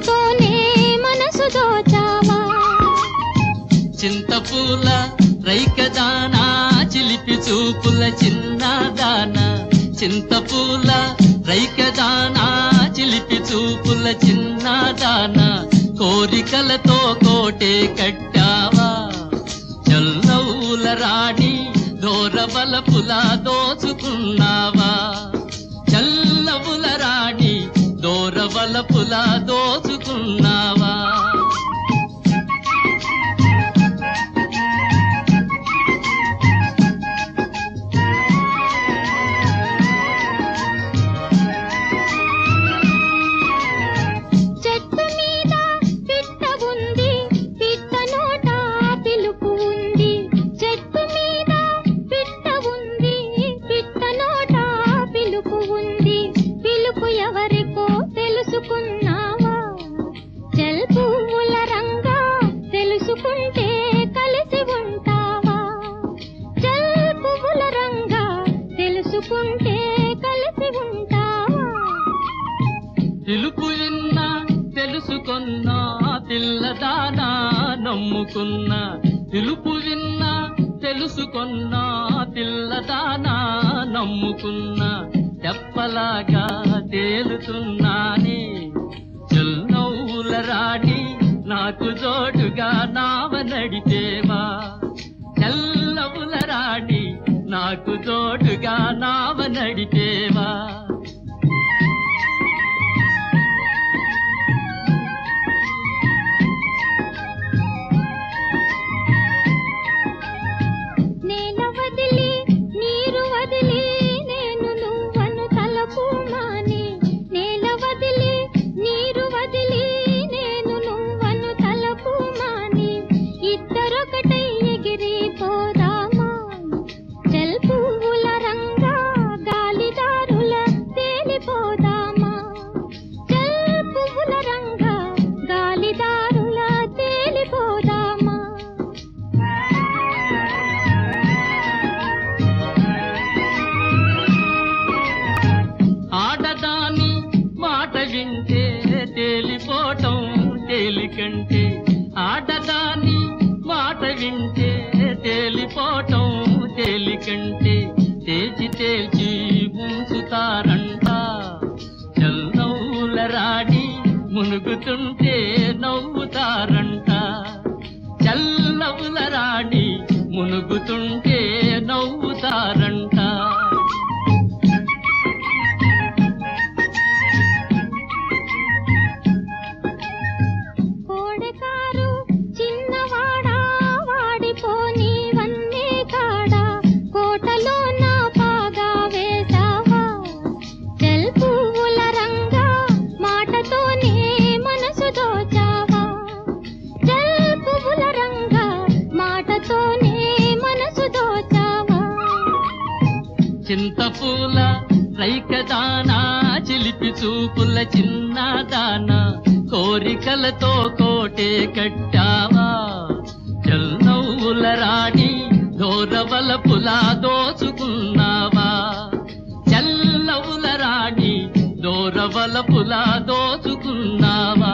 మాటతోనే మనసు దోచావా చింతపూల రైకదానా చిలిపి చూపుల చిన్నదానా చింతపూల రైకదానా చిలిపి చూపుల చిన్నదానా కోరికలతో కోటే కట్టావా చల్లవుల రాణి దోరబలపుల దోచుకున్నావా చల్లవుల రాణి దోరబలపుల దోచుకున్నావా ఎవరికో తెలుసుకున్నావా జల్పుల రంగా తెలుసుకుంటే కలిసి ఉంటావా జల్పుల రంగా తెలుసుకుంటే కలిసి ఉంటావా పిలుపు విన్నా తెలుసుకున్నా పిల్లదానా నమ్ముకున్నా పిలుపు విన్నా తెలుసుకున్నా పిల్లదానా నమ్ముకున్నా తెప్పలాగా తేలుతున్నానే చల్లవుల రాణి నాకు జోడుగా నావ నడిపేవా చల్లవుల రాణి నాకు జోడుగా నావ నడిపేవా ఆడదాని మాట వింటే తేలిపోవటం తేలికంటే ఆడదాని మాట వింటే తేలిపోవటం తేలికంటే తేల్చి తేల్చి ముంచుతారంట చల్లవుల రాణి మునుగుతుంటే నవ్వుతారంట చల్లవుల రాణి మునుగుతుంటే నవ్వుతారంట చింతపూల రైకదానా చిలిపి చూపుల చిన్నదానా కోరికలతో కోటే కట్టావా చల్లవుల రాణి దోరబలపుల దోచుకున్నావా చల్లవుల రాణి దోరబలపుల దోచుకున్నావా